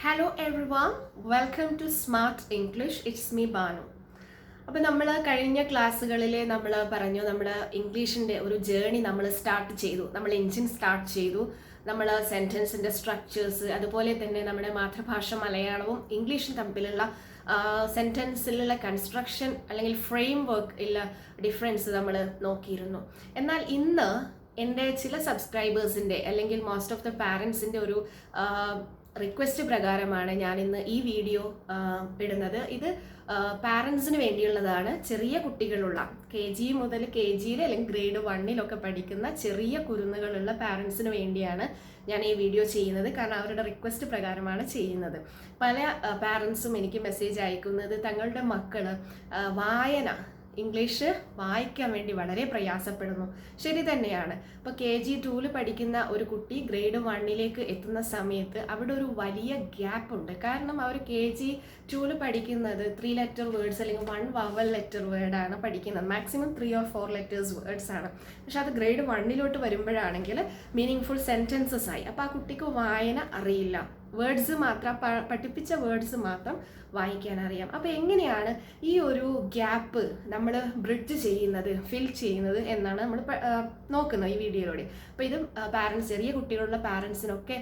Hello everyone, welcome to smart English. It's me Banu. അപ്പോൾ നമ്മൾ കഴിഞ്ഞ ക്ലാസ്സുകളിൽ നമ്മൾ പറഞ്ഞു, നമ്മൾ ഇംഗ്ലീഷിൻ്റെ ഒരു ജേണി നമ്മൾ സ്റ്റാർട്ട് ചെയ്തു. നമ്മൾ എൻജിൻ സ്റ്റാർട്ട് ചെയ്തു. നമ്മൾ സെൻറ്റൻസിൻ്റെ സ്ട്രക്ചേഴ്സ്, അതുപോലെ തന്നെ നമ്മുടെ മാതൃഭാഷ മലയാളവും ഇംഗ്ലീഷും തമ്മിലുള്ള സെൻറ്റൻസിലുള്ള കൺസ്ട്രക്ഷൻ അല്ലെങ്കിൽ ഫ്രെയിം വർക്ക് ഉള്ള ഡിഫറൻസ് നമ്മൾ നോക്കിയിരുന്നു. എന്നാൽ ഇന്ന് എൻ്റെ ചില സബ്സ്ക്രൈബേഴ്സിൻ്റെ അല്ലെങ്കിൽ മോസ്റ്റ് ഓഫ് ദ പാരൻസിൻ്റെ ഒരു റിക്വസ്റ്റ് പ്രകാരമാണ് ഞാൻ ഇന്ന് ഈ വീഡിയോ ഇടുന്നത്. ഇത് പാരൻസിന് വേണ്ടിയുള്ളതാണ്. ചെറിയ കുട്ടികളുള്ള KG മുതൽ KGയിൽ അല്ലെങ്കിൽ ഗ്രേഡ് 1 പഠിക്കുന്ന ചെറിയ കുരുന്നുകളുള്ള പാരൻസിന് വേണ്ടിയാണ് ഞാൻ ഈ വീഡിയോ ചെയ്യുന്നത്. കാരണം അവരുടെ റിക്വസ്റ്റ് പ്രകാരമാണ് ചെയ്യുന്നത്. പല പാരൻസും എനിക്ക് മെസ്സേജ് അയക്കുന്നത് തങ്ങളുടെ മക്കൾ വായന ഇംഗ്ലീഷ് വായിക്കാൻ വേണ്ടി വളരെ പ്രയാസപ്പെടുന്നു. ശരി തന്നെയാണ്. ഇപ്പോൾ KG2 പഠിക്കുന്ന ഒരു കുട്ടി ഗ്രേഡ് 1 എത്തുന്ന സമയത്ത് അവിടെ ഒരു വലിയ ഗ്യാപ്പ് ഉണ്ട്. കാരണം അവർ KG2 പഠിക്കുന്നത് 3 ലെറ്റർ വേർഡ്സ് അല്ലെങ്കിൽ 1 വവൽ ലെറ്റർ വേർഡാണ് പഠിക്കുന്നത്. മാക്സിമം 3 or 4 ലെറ്റേഴ്സ് വേർഡ്സ് ആണ്. പക്ഷെ അത് ഗ്രേഡ് 1 വരുമ്പോഴാണെങ്കിൽ മീനിങ് ഫുൾ സെൻറ്റൻസസ് ആയി. അപ്പോൾ ആ കുട്ടിക്ക് വായന അറിയില്ല. വേർഡ്സ് മാത്രം പഠിപ്പിച്ച വേർഡ്സ് മാത്രം വായിക്കാൻ അറിയാം. അപ്പോൾ എങ്ങനെയാണ് ഈ ഒരു ഗ്യാപ്പ് നമ്മൾ ബ്രിഡ്ജ് ചെയ്യുന്നത്, ഫിൽ ചെയ്യുന്നത് എന്നാണ് നമ്മൾ നോക്കുന്നത് ഈ വീഡിയോയിലൂടെ. അപ്പോൾ ഇത് പാരൻസ്, ചെറിയ കുട്ടികളുള്ള പാരൻസിനൊക്കെ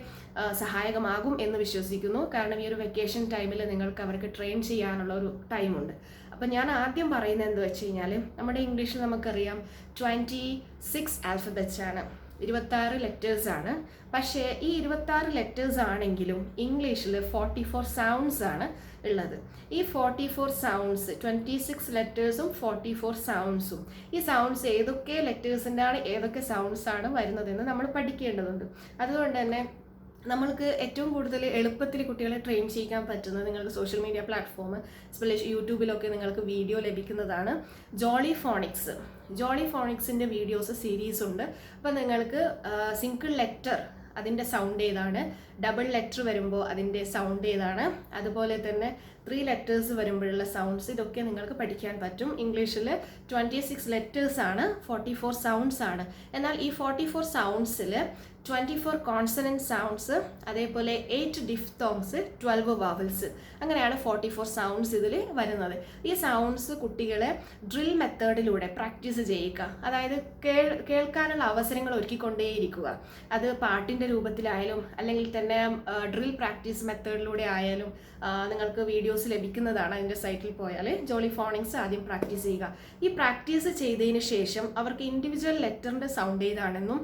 സഹായകമാകും എന്ന് വിശ്വസിക്കുന്നു. കാരണം ഈ ഒരു വെക്കേഷൻ ടൈമിൽ നിങ്ങൾക്ക് അവർക്ക് ട്രെയിൻ ചെയ്യാനുള്ള ഒരു ടൈമുണ്ട്. അപ്പം ഞാൻ ആദ്യം പറയുന്നത് എന്താ വെച്ച് കഴിഞ്ഞാൽ, നമ്മുടെ ഇംഗ്ലീഷിൽ നമുക്കറിയാം 26 ആൽഫബറ്റ്സ് ആണ്, 26 ലെറ്റേഴ്സ് ആണ്. പക്ഷേ ഈ 26 ലെറ്റേഴ്സ് ആണെങ്കിലും ഇംഗ്ലീഷിൽ 44 സൗണ്ട്സ് ആണ് ഉള്ളത്. ഈ 44 സൗണ്ട്സ്, 26 ലെറ്റേഴ്സും 44 സൗണ്ട്സും, ഈ സൗണ്ട്സ് ഏതൊക്കെ ലെറ്റേഴ്സിൻ്റെ ആണ്, ഏതൊക്കെ സൗണ്ട്സ് ആണ് വരുന്നതെന്ന് നമ്മൾ പഠിക്കേണ്ടതുണ്ട്. അതുകൊണ്ട് തന്നെ നമ്മൾക്ക് ഏറ്റവും കൂടുതൽ എളുപ്പത്തിൽ കുട്ടികളെ ട്രെയിൻ ചെയ്യാൻ പറ്റുന്നത്, നിങ്ങൾക്ക് സോഷ്യൽ മീഡിയ പ്ലാറ്റ്ഫോം സ്പെഷ്യലി യൂട്യൂബിലൊക്കെ നിങ്ങൾക്ക് വീഡിയോ ലഭിക്കുന്നതാണ്. ജോളി ഫോണിക്സിൻ്റെ വീഡിയോസ് സീരീസ് ഉണ്ട്. അപ്പോൾ നിങ്ങൾക്ക് സിംഗിൾ ലെറ്റർ അതിൻ്റെ സൗണ്ട് ഏതാണ്, ഡബിൾ ലെറ്റർ വരുമ്പോൾ അതിൻ്റെ സൗണ്ട് ഏതാണ്, അതുപോലെ തന്നെ 3 ലെറ്റേഴ്സ് വരുമ്പോഴുള്ള സൗണ്ട്സ്, ഇതൊക്കെ നിങ്ങൾക്ക് പഠിക്കാൻ പറ്റും. ഇംഗ്ലീഷിൽ 26 ലെറ്റേഴ്സ് ആണ്, 44 സൗണ്ട്സ് ആണ്. എന്നാൽ ഈ 44 സൗണ്ട്സിൽ 24 കോൺസണൻറ്റ് സൗണ്ട്സ്, അതേപോലെ 8 ഡിഫ്തോങ്സ്, 12 വവൽസ്, അങ്ങനെയാണ് 44 സൗണ്ട്സ് ഇതിൽ വരുന്നത്. ഈ സൗണ്ട്സ് കുട്ടികളെ ഡ്രിൽ മെത്തേഡിലൂടെ പ്രാക്ടീസ് ചെയ്യുക. അതായത് കേൾക്കാനുള്ള അവസരങ്ങൾ ഒരുക്കിക്കൊണ്ടേയിരിക്കുക. അത് പാട്ടിൻ്റെ രൂപത്തിലായാലും അല്ലെങ്കിൽ തന്നെ ഡ്രിൽ പ്രാക്ടീസ് മെത്തേഡിലൂടെ ആയാലും നിങ്ങൾക്ക് വീഡിയോസ് ലഭിക്കുന്നതാണ്. അതിൻ്റെ സൈറ്റിൽ പോയാൽ ജോളി ഫോണിക്സ് ആദ്യം പ്രാക്ടീസ് ചെയ്യുക. ഈ പ്രാക്ടീസ് ചെയ്തതിന് ശേഷം അവർക്ക് ഇൻഡിവിജ്വൽ ലെറ്ററിൻ്റെ സൗണ്ട് ഏതാണെന്നും,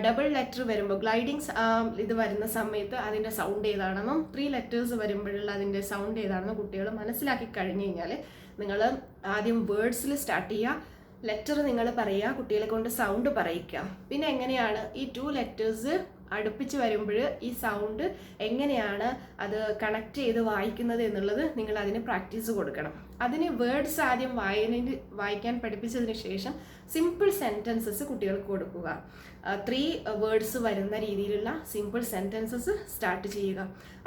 ഡബിൾ ലെറ്റർ വരുമ്പോൾ ഗ്ലൈഡിങ്സ് ഇത് വരുന്ന സമയത്ത് അതിൻ്റെ സൗണ്ട് ഏതാണെന്നും, 3 ലെറ്റേഴ്സ് വരുമ്പോഴുള്ള അതിൻ്റെ സൗണ്ട് ഏതാണെന്നും കുട്ടികൾ മനസ്സിലാക്കി കഴിഞ്ഞ് കഴിഞ്ഞാൽ നിങ്ങൾ ആദ്യം വേർഡ്സിൽ സ്റ്റാർട്ട് ചെയ്യുക. ലെറ്റർ നിങ്ങൾ പറയുക, കുട്ടികളെ കൊണ്ട് സൗണ്ട് പറയിക്കുക. പിന്നെ എങ്ങനെയാണ് ഈ 2 ലെറ്റേഴ്സ് അടുപ്പിച്ച് വരുമ്പോൾ ഈ സൗണ്ട് എങ്ങനെയാണ് അത് കണക്ട് ചെയ്ത് വായിക്കുന്നത് എന്നുള്ളത് നിങ്ങൾ അതിന് പ്രാക്ടീസ് കൊടുക്കണം. അതിന് വേർഡ്സ് ആദ്യം വായിക്കാൻ പഠിപ്പിച്ചതിന് ശേഷം സിമ്പിൾ സെൻറ്റൻസസ് കുട്ടികൾക്ക് കൊടുക്കുക. 3 വേർഡ്സ് വരുന്ന രീതിയിലുള്ള സിമ്പിൾ സെൻറ്റൻസസ് സ്റ്റാർട്ട് ചെയ്യുക.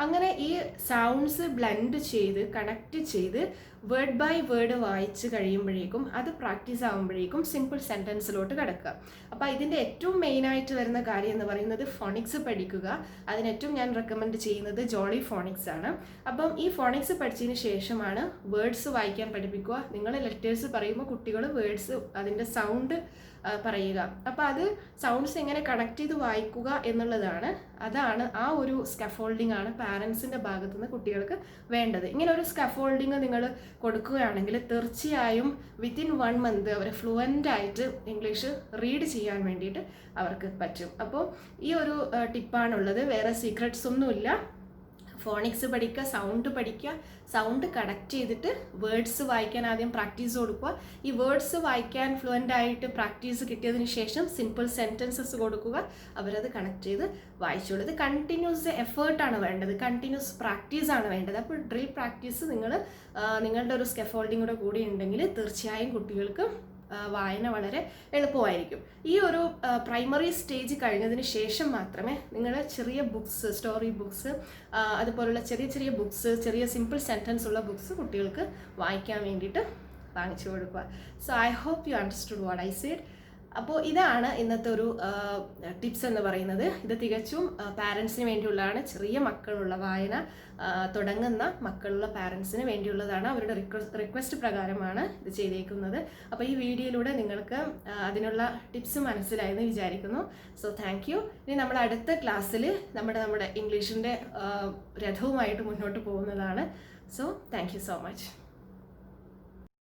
അങ്ങനെ ഈ സൗണ്ട്സ് ബ്ലെൻഡ് ചെയ്ത് കണക്ട് ചെയ്ത് വേർഡ് ബൈ വേർഡ് വായിച്ച് കഴിയുമ്പോഴേക്കും, അത് പ്രാക്ടീസ് ആകുമ്പോഴേക്കും സിമ്പിൾ സെൻറ്റൻസിലോട്ട് കിടക്കുക. അപ്പോൾ ഇതിൻ്റെ ഏറ്റവും മെയിനായിട്ട് വരുന്ന കാര്യം എന്ന് പറയുന്നത് ഫോണിക്സ് പഠിക്കുക. അതിന് ഏറ്റവും ഞാൻ റെക്കമെൻഡ് ചെയ്യുന്നത് ജോളി ഫോണിക്സ് ആണ്. അപ്പം ഈ ഫോണിക്സ് പഠിച്ചതിന് ശേഷമാണ് വേർഡ്സ് വായിക്കാൻ പഠിപ്പിക്കുക. നിങ്ങൾ ലെറ്റേഴ്സ് പറയുമ്പോൾ കുട്ടികൾ വേർഡ്സ് അതിൻ്റെ സൗണ്ട് പറയുക. അപ്പോൾ അത് സൗണ്ട്സ് എങ്ങനെ കണക്ട് ചെയ്ത് വായിക്കുക എന്നുള്ളതാണ്. അതാണ് ആ ഒരു സ്കഫോൾഡിംഗ് ആണ് പാരൻസിൻ്റെ ഭാഗത്തു നിന്ന് കുട്ടികൾക്ക് വേണ്ടത്. ഇങ്ങനെ ഒരു സ്കഫോൾഡിങ് നിങ്ങൾ കൊടുക്കുകയാണെങ്കിൽ തീർച്ചയായും വിത്തിൻ 1 month അവർ ഫ്ലുവൻ്റ് ആയിട്ട് ഇംഗ്ലീഷ് റീഡ് ചെയ്യാൻ വേണ്ടിയിട്ട് അവർക്ക് പറ്റും. അപ്പോൾ ഈ ഒരു ടിപ്പാണുള്ളത്. വേറെ സീക്രട്സ് ഒന്നുമില്ല. ഫോണിക്സ് പഠിക്കുക, സൗണ്ട് പഠിക്കുക, സൗണ്ട് കണക്ട് ചെയ്തിട്ട് വേർഡ്സ് വായിക്കാൻ ആദ്യം പ്രാക്ടീസ് കൊടുക്കുക. ഈ വേർഡ്സ് വായിക്കാൻ ഫ്ലുവൻ്റ് ആയിട്ട് പ്രാക്ടീസ് കിട്ടിയതിന് ശേഷം സിമ്പിൾ സെൻറ്റൻസസ് കൊടുക്കുക. അവരത് കണക്ട് ചെയ്ത് വായിച്ചോളൂ. ഇത് കണ്ടിന്യൂസ് എഫേർട്ടാണ് വേണ്ടത്, കണ്ടിന്യൂസ് പ്രാക്ടീസാണ് വേണ്ടത്. അപ്പോൾ ഡ്രിൽ പ്രാക്ടീസ് നിങ്ങളുടെ ഒരു സ്കഫോൾഡിങ്ങോടെ കൂടി ഉണ്ടെങ്കിൽ തീർച്ചയായും കുട്ടികൾക്ക് വായന വളരെ എളുപ്പമായിരിക്കും. ഈ ഒരു പ്രൈമറി സ്റ്റേജ് കഴിഞ്ഞതിന് ശേഷം മാത്രമേ നിങ്ങൾ ചെറിയ ബുക്സ്, സ്റ്റോറി ബുക്സ്, അതുപോലുള്ള ചെറിയ ചെറിയ ബുക്സ്, ചെറിയ സിമ്പിൾ സെൻറ്റൻസ് ഉള്ള ബുക്സ് കുട്ടികൾക്ക് വായിക്കാൻ വേണ്ടിയിട്ട് വാങ്ങിച്ചു കൊടുക്കുക. So I hope you understood what I said. അപ്പോൾ ഇതാണ് ഇന്നത്തെ ഒരു ടിപ്സ് എന്ന് പറയുന്നത്. ഇത് തികച്ചും പാരൻസിന് വേണ്ടിയുള്ളതാണ്. ചെറിയ മക്കളുള്ള വായന തുടങ്ങുന്ന മക്കളുള്ള പാരൻസിന് വേണ്ടിയുള്ളതാണ്. അവരുടെ റിക്വസ്റ്റ് പ്രകാരമാണ് ഇത് ചെയ്തേക്കുന്നത്. അപ്പോൾ ഈ വീഡിയോയിലൂടെ നിങ്ങൾക്ക് അതിനുള്ള ടിപ്സ് മനസ്സിലായെന്ന് വിചാരിക്കുന്നു. So thank you. ഇനി നമ്മൾ അടുത്ത ക്ലാസ്സിൽ നമ്മുടെ ഇംഗ്ലീഷിൻ്റെ രഥവുമായിട്ട് മുന്നോട്ട് പോകുന്നതാണ്. So thank you so much.